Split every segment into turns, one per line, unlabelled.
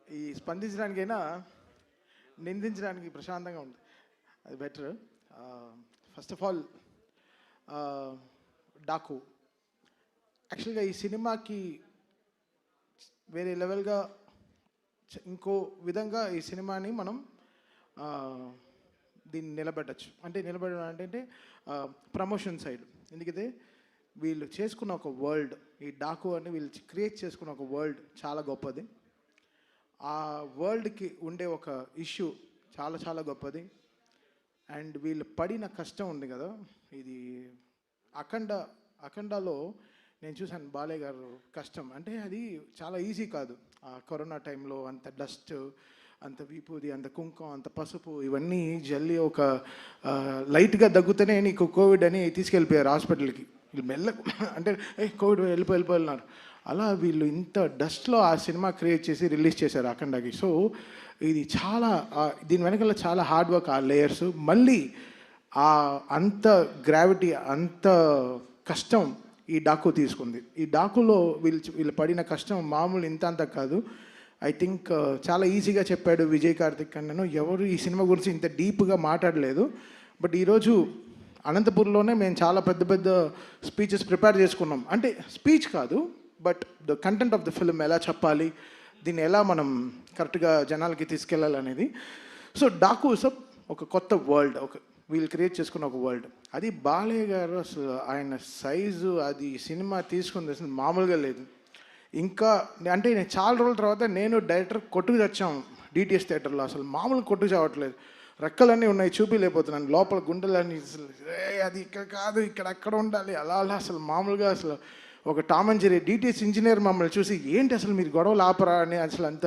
ఈ స్పందించడానికైనా నిందించడానికి ప్రశాంతంగా ఉంది, అది better. First of all Daaku యాక్చువల్గా ఈ సినిమాకి వేరే లెవెల్గా ఇంకో విధంగా ఈ సినిమాని మనం దీన్ని నిలబెట్టచ్చు. అంటే నిలబెట్టడం అంటే ప్రమోషన్ సైడ్. ఎందుకంటే వీళ్ళు చేసుకున్న ఒక వరల్డ్, ఈ డాకు అని వీళ్ళు క్రియేట్ చేసుకున్న ఒక వరల్డ్ చాలా గొప్పది. ఆ వరల్డ్కి ఉండే ఒక ఇష్యూ చాలా చాలా గొప్పది. అండ్ వీళ్ళు పడిన కష్టం ఉంది కదా, ఇది అఖండాలో నేను చూశాను బాలయ్య గారు కష్టం. అంటే అది చాలా ఈజీ కాదు. ఆ కరోనా టైంలో అంత డస్ట్, అంత విభూది, అంత కుంకుమ, అంత పసుపు, ఇవన్నీ జల్లి ఒక లైట్గా దగ్గుతూనే నీకు కోవిడ్ అని తీసుకెళ్ళిపోయారు హాస్పిటల్కి. వీళ్ళు అంటే కోవిడ్ వెళ్ళిపోయినారు. అలా వీళ్ళు ఇంత డస్ట్లో ఆ సినిమా క్రియేట్ చేసి రిలీజ్ చేశారు అఖండాకి. సో ఇది చాలా దీని వెనకాల చాలా హార్డ్ వర్క్, ఆ లేయర్స్. మళ్ళీ అంత గ్రావిటీ, అంత కష్టం ఈ డాకు తీసుకుంది. ఈ డాకులో వీళ్ళు పడిన కష్టం మామూలు ఇంత అంత కాదు. ఐ థింక్ చాలా ఈజీగా చెప్పాడు విజయ్ కార్తిక్ అన్నను. ఎవరు ఈ సినిమా గురించి ఇంత డీప్గా మాట్లాడలేదు. బట్ ఈరోజు అనంతపూర్లోనే మేము చాలా పెద్ద పెద్ద స్పీచెస్ ప్రిపేర్ చేసుకున్నాం. అంటే స్పీచ్ కాదు, but the content of the film ఎలా చెప్పాలి, దీన్ని ఎలా మనం కరెక్ట్గా జనాలకి తీసుకెళ్ళాలనేది. సో డాకు ఒక కొత్త వరల్డ్, వీళ్ళు క్రియేట్ చేసుకున్న ఒక వరల్డ్. అది బాలయ్య గారు అసలు ఆయన సైజు, అది సినిమా తీసుకుంది అసలు మామూలుగా లేదు. ఇంకా అంటే నేను చాలా రోజుల తర్వాత నేను డైరెక్టర్ కొట్టుకు తెచ్చాం డిటిఎస్ థియేటర్లో. అసలు మామూలు కొట్టుకు చావట్లేదు, రెక్కలన్నీ ఉన్నాయి, చూపిలేకపోతున్నాను, లోపల గుండెలన్నీ అసలు అది ఇక్కడ కాదు, ఇక్కడ అక్కడ ఉండాలి, అలా అలా అసలు మామూలుగా అసలు ఒక Tom and Jerry DTS engineer మమ్మల్ని చూసి ఏంటి అసలు మీరు గొడవలు ఆపరా అని అసలు అంత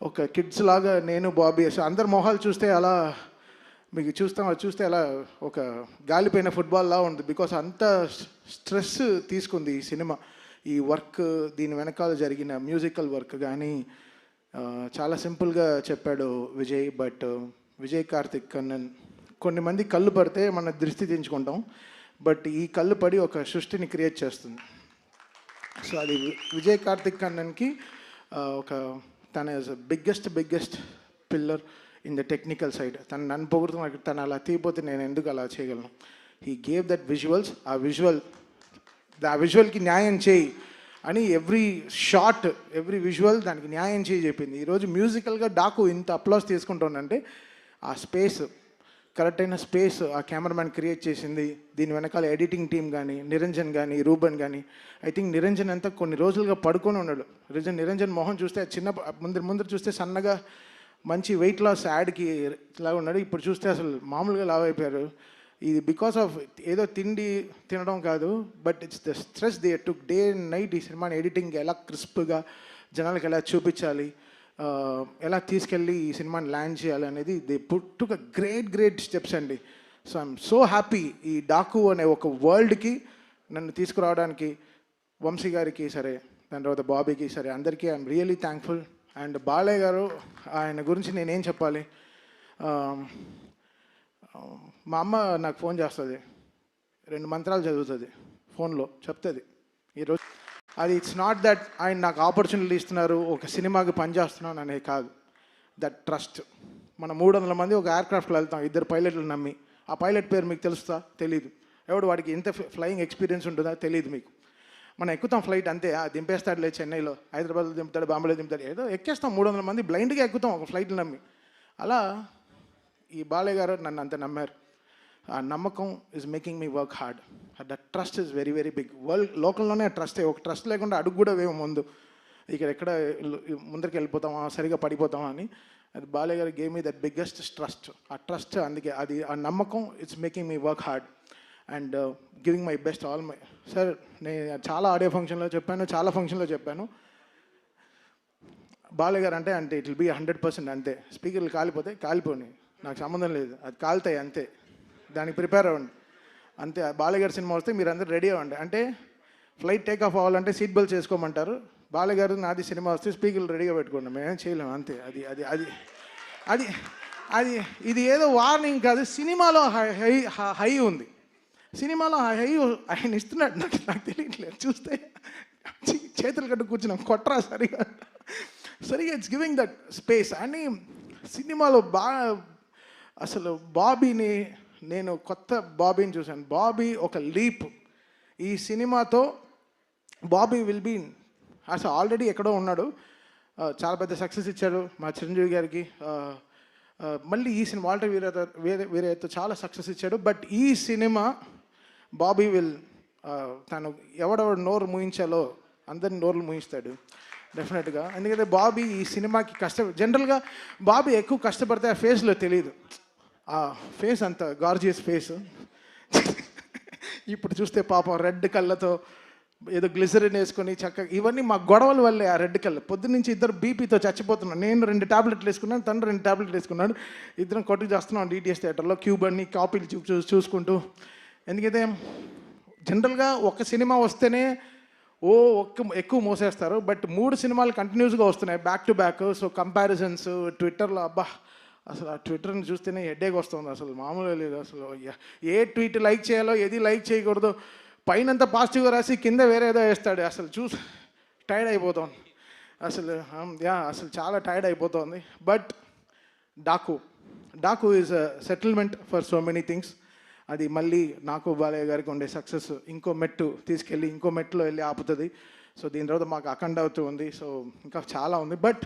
ఒక కిడ్స్ లాగా నేను బాబీ అసలు అందరి మొహాలు చూస్తే అలా మీకు చూస్తే అలా ఒక గాలిపోయిన ఫుట్బాల్లా ఉంది. బికాస్ అంత స్ట్రెస్ తీసుకుంది ఈ సినిమా, ఈ వర్క్, దీని వెనకాల జరిగిన మ్యూజికల్ వర్క్ కానీ. చాలా సింపుల్గా చెప్పాడు విజయ్. బట్ విజయ్ కార్తిక్ అన్నన్ కొన్ని మంది కళ్ళు పడితే మన దృష్టి దించుకుంటాం, బట్ ఈ కళ్ళు పడి ఒక సృష్టిని క్రియేట్ చేస్తుంది. సో అది విజయ్ కార్తిక్ అన్నన్కి తన biggest pillar in the technical side. నన్ను పొగుడుతున్నా, తను అలా తీయపోతే నేను ఎందుకు అలా చేయగలను. He gave that visuals. ఆ విజువల్కి న్యాయం చేయి అని ఎవ్రీ షాట్, ఎవ్రీ విజువల్ దానికి న్యాయం చేయి చెప్పింది. ఈరోజు మ్యూజికల్గా డాకు ఇంత అప్లాస్ తీసుకుంటుందంటే ఆ స్పేస్, కరెక్ట్ అయిన స్పేస్ ఆ కెమెరామ్యాన్ క్రియేట్ చేసింది. దీని వెనకాల ఎడిటింగ్ టీమ్ కానీ, నిరంజన్ కానీ, రూబన్ కానీ. ఐ థింక్ నిరంజన్ అంతా కొన్ని రోజులుగా పడుకొని ఉన్నాడు. నిరంజన్ మొహం చూస్తే ముందర చూస్తే సన్నగా మంచి వెయిట్ లాస్ యాడ్కి లాగా ఉన్నాడు. ఇప్పుడు చూస్తే అసలు మామూలుగా లావ్ అయిపోయారు. ఇది బికాస్ ఆఫ్ ఏదో తినడం కాదు, but it's the stress they took day and night. ఈ సినిమాని ఎడిటింగ్ ఎలా క్రిస్ప్గా జనాలకు ఎలా చూపించాలి, ఎలా తీసుకెళ్ళి ఈ సినిమాని ల్యాండ్ చేయాలి అనేది they took a great steps అండి. సో ఐఎమ్ సో హ్యాపీ ఈ డాకు అనే ఒక వరల్డ్కి నన్ను తీసుకురావడానికి వంశీ గారికి సరే, దాని తర్వాత బాబీకి సరే, అందరికీ I'm really thankful. And Balayya గారు, ఆయన గురించి నేనేం చెప్పాలి. మా అమ్మ నాకు ఫోన్ చేస్తుంది, 2 మంత్రాలు చదువుతుంది ఫోన్లో, చెప్తుంది ఈరోజు. అది ఇట్స్ నాట్ దట్ ఆయన నాకు ఆపర్చునిటీ ఇస్తున్నారు, ఒక సినిమాకి పనిచేస్తున్నాను అనేది కాదు. That trust. మనం 300 మంది ఒక ఎయిర్క్రాఫ్ట్లో వెళ్తాం, 2 పైలట్లు నమ్మి. ఆ పైలట్ పేరు మీకు తెలుస్తా? తెలీదు. ఎవడు వాడికి ఎంత ఫ్లయింగ్ ఎక్స్పీరియన్స్ ఉంటుందా తెలీదు మీకు. మనం ఎక్కుతాం ఫ్లైట్ అంతే, దింపేస్తాడులే చెన్నైలో, హైదరాబాద్లో దింపుతాడు, బాంబేలో దింపుతాడు, ఏదో ఎక్కేస్తాం. 300 మంది బ్లైండ్గా ఎక్కుతాం ఒక ఫ్లైట్లు నమ్మి. అలా ఈ బాలయ్య గారు నన్ను అంత నమ్మారు. ఆ నమ్మకం is making me work hard. That trust is very big. లోకల్లోనే ట్రస్టే. ఒక ట్రస్ట్ లేకుండా అడుగు కూడా వేయం ముందు. ఎక్కడ ముందరికి వెళ్ళిపోతామా, సరిగా పడిపోతామా అని. అది బాలయ్య గారు game me that biggest trust. ఆ ట్రస్ట్, అందుకే అది ఆ నమ్మకం it's making me work hard and giving my best all my. Sir, నేను చాలా ఆడియో ఫంక్షన్లో చెప్పాను, చాలా ఫంక్షన్లో చెప్పాను, బాలయ్య గారు అంటే ఇట్ విల్ బీ 100% అంతే. స్పీకర్లు కాలిపోయి నాకు సంబంధం లేదు, అది కాలుతాయి అంతే, దానికి ప్రిపేర్ అవ్వండి అంతే. బాలయ్య గారి సినిమా వస్తే మీరు అందరూ రెడీ అవ్వండి. అంటే ఫ్లైట్ టేక్ ఆఫ్ అవ్వాలంటే సీట్ బెల్ట్ చేసుకోమంటారు. బాలయ్య గారు నాది సినిమా వస్తే స్పీకర్లు రెడీగా పెట్టుకోండి, మేమేం చేయలేము అంతే. అది అది అది అది అది ఇది ఏదో వార్నింగ్ కాదు. సినిమాలో హై ఉంది, సినిమాలో హై ఆయన ఇస్తున్నాడు. నాకు తెలియట్లేదు, చూస్తే చేతులు కట్టు కూర్చున్నాం, కొట్టరా సరిగా. సరిగా ఇట్స్ గివింగ్ దట్ స్పేస్. అని సినిమాలో బాగా అసలు బాబీని, నేను కొత్త బాబీని చూశాను. బాబీ ఒక లీప్. ఈ సినిమాతో బాబీ విల్ బీ అసలు ఆల్రెడీ ఎక్కడో ఉన్నాడు, చాలా పెద్ద సక్సెస్ ఇచ్చాడు మా చిరంజీవి గారికి. మళ్ళీ ఈ సినిమా వాల్టర్ వీరయ్యతో చాలా సక్సెస్ ఇచ్చాడు. బట్ ఈ సినిమా బాబీ విల్ తను ఎవడెవడు నోరు మూయించాలో అందరిని నోర్లు మూయిస్తాడు డెఫినెట్గా. ఎందుకంటే బాబీ ఈ సినిమాకి జనరల్గా బాబీ ఎక్కువ కష్టపడితే ఆ ఫేస్లో తెలియదు, ఆ ఫేస్ అంత గార్జియస్ ఫేస్. ఇప్పుడు చూస్తే పాపం రెడ్ కళ్ళతో ఏదో గ్లిసరిన్ వేసుకొని చక్కగా, ఇవన్నీ మా గొడవల వల్లే. ఆ రెడ్ కలర్ పొద్దున్నుంచి ఇద్దరు బీపీతో చచ్చిపోతున్నాను. నేను 2 టాబ్లెట్లు వేసుకున్నాను, తను 2 టాబ్లెట్లు వేసుకున్నాడు. ఇద్దరం కొట్టుకు చేస్తున్నాం డిటిఎస్ థియేటర్లో క్యూబ్ అన్ని కాపీలు చూసుకుంటూ. ఎందుకంటే జనరల్గా ఒక సినిమా వస్తేనే ఎక్కువ మోసేస్తారు. బట్ 3 సినిమాలు కంటిన్యూస్గా వస్తున్నాయి back to back. So comparisons ట్విట్టర్లో, అబ్బా అసలు ఆ ట్విట్టర్ని చూస్తేనే హెడ్ఏక్ వస్తుంది. అసలు మామూలుగా లేదు. అసలు ఏ ట్వీట్ లైక్ చేయాలో ఏది లైక్ చేయకూడదు, పైనంతా పాజిటివ్గా రాసి కింద వేరే ఏదో వేస్తాడు. అసలు టైర్డ్ అయిపోతుంది అసలు. అసలు చాలా టైర్డ్ అయిపోతుంది. But Daaku is a settlement for so many things. అది మళ్ళీ నాకు బాలయ్య గారికి ఉండే సక్సెస్ ఇంకో మెట్టు తీసుకెళ్ళి ఇంకో మెట్టులో వెళ్ళి ఆపుతుంది. సో దీని తర్వాత మాకు అఖండ అవుతూ ఉంది. సో ఇంకా చాలా ఉంది. But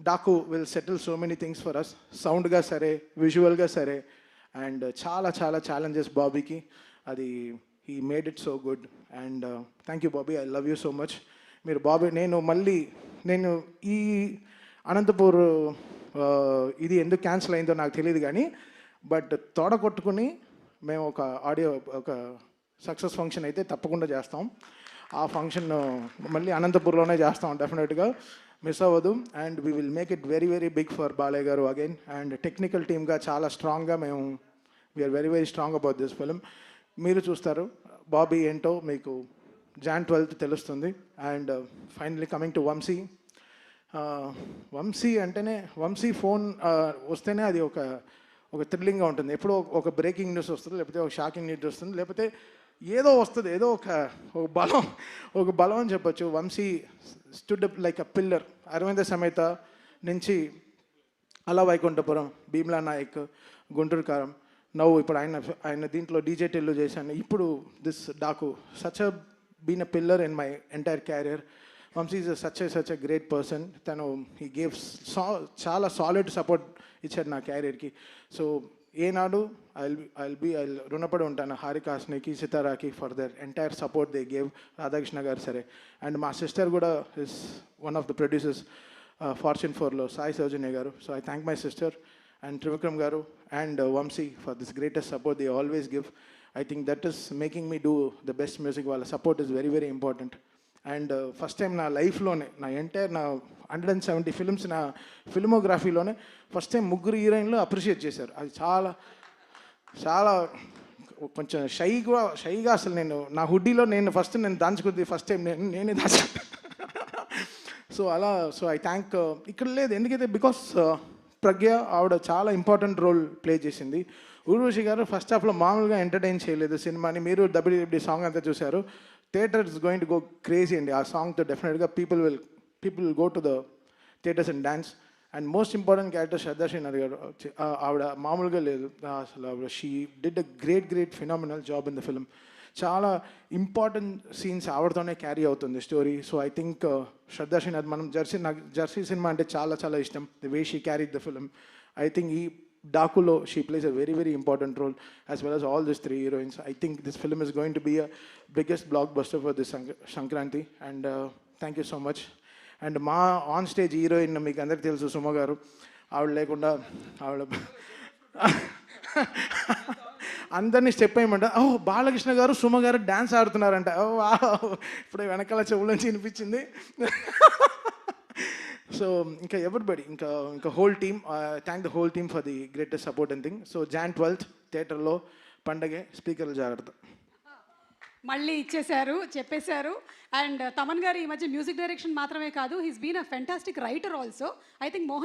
Daaku will settle so many things for us, సౌండ్గా సరే, విజువల్గా సరే. అండ్ చాలా చాలా ఛాలెంజెస్ బాబీకి. అది he made it so good. And thank you Bobby, I love you so much. మీరు బాబీ, నేను ఈ అనంతపూర్ ఇది ఎందుకు క్యాన్సిల్ అయిందో నాకు తెలియదు కానీ, బట్ తోడ కొట్టుకుని మేము ఒక సక్సెస్ ఫంక్షన్ అయితే తప్పకుండా చేస్తాం. ఆ ఫంక్షన్ మళ్ళీ అనంతపూర్లోనే చేస్తాం డెఫినెట్గా, మిస్ అవ్వదు. And we will make it very very big for Balayya గారు అగైన్. అండ్ టెక్నికల్ టీమ్గా చాలా స్ట్రాంగ్గా we are very very strong about this film. మీరు చూస్తారు బాబీ ఏంటో మీకు Jan 12th తెలుస్తుంది. And finally coming to Vamsi. Vamsi అంటేనే, వంశీ ఫోన్ వస్తేనే అది ఒక థ్రిల్లింగ్గా ఉంటుంది. ఎప్పుడో ఒక బ్రేకింగ్ న్యూస్ వస్తుంది, లేకపోతే ఒక షాకింగ్ న్యూస్ వస్తుంది, లేకపోతే ఏదో వస్తుంది, ఏదో ఒక బలం అని చెప్పొచ్చు. Vamsi stood up like a pillar. Aravinda Sametha నుంచి అలా వైకుంఠపురం, భీమ్లా నాయక్, గుంటూరు కారం, ఇప్పుడు ఆయన దీంట్లో డీజే టెల్లు చేశాను. ఇప్పుడు this Daaku such a been a pillar in my entire career. Vamsi is such a great person. తను హీ గేవ్ చాలా సాలిడ్ సపోర్ట్ ఇచ్చాడు నా క్యారియర్కి. సో ఏనాడు ఐ రుణపడి ఉంటాను హారికాస్నికి, సితారాకి for their entire support they gave. Radhakrishna garu సరే. అండ్ మా సిస్టర్ కూడా is one of the producers Fortune 4లో, Sai Soujanya garu. So I thank my sister and Trivikram garu and Vamsi for this greatest support they always give. I think that is making me do the best music. Wala support is very very important. And first time na life lone, na entire na 170 films na filmography lone first time ముగ్గురు హీరోయిన్లు appreciate చేశారు. అది చాలా కొంచెం షైగా అసలు నేను నా హుడ్డీలో first దాచుకుంది first time నేనే దాచుకుంటాను. So I thank. ఇక్కడ లేదు ఎందుకైతే బికాస్ ప్రజ్ఞ ఆవిడ చాలా ఇంపార్టెంట్ రోల్ ప్లే చేసింది. ఊర్వశి గారు ఫస్ట్ హాఫ్లో మామూలుగా ఎంటర్టైన్ చేయలేదు సినిమాని. మీరు డబ్ల్యూడబ్ల్యూ సాంగ్ అంతా చూశారు. Theatre is going to go crazy అండి ఆ సాంగ్తో. డెఫినెట్గా people will go to the theatres and dance. And most important character Shraddha Srinath garu. ఆవిడ మామూలుగా లేదు అసలు. ఆవిడ she did a great phenomenal job in the film. చాలా ఇంపార్టెంట్ సీన్స్ ఆవిడతోనే క్యారీ అవుతుంది story. So I think Shraddha Srinath, నాకు జెర్సీ సినిమా అంటే చాలా ఇష్టం. The way she carried the film. I think ఈ డాకులో she plays a very very important role as well as all this 3 heroines. I think this film is going to be a biggest blockbuster for this Sankranti. And thank you so much. And మా on stage heroine మీకు అందరికీ తెలుసు సుమ గారు. ఆవిడ లేకుండా అందరినీ step వేయమంట. Balakrishna గారు సుమ గారు డ్యాన్స్ ఆడుతున్నారంట. ఇప్పుడు వెనకాల చెవులోంచి వినిపించింది. సో ఇంకా ఎవ్రీబడి, ఇంకా whole team, thank the whole team for the greatest support and thing. So Jan 12th థియేటర్లో పండగే, స్పీకర్లు జాగ్రత్త.
మళ్ళీ చెప్పేశారు. అండ్ తమన్ గారు ఈ మధ్య మ్యూజిక్ డైరెక్షన్ మాత్రమే కాదు, he's been a fantastic writer also. I think Mohan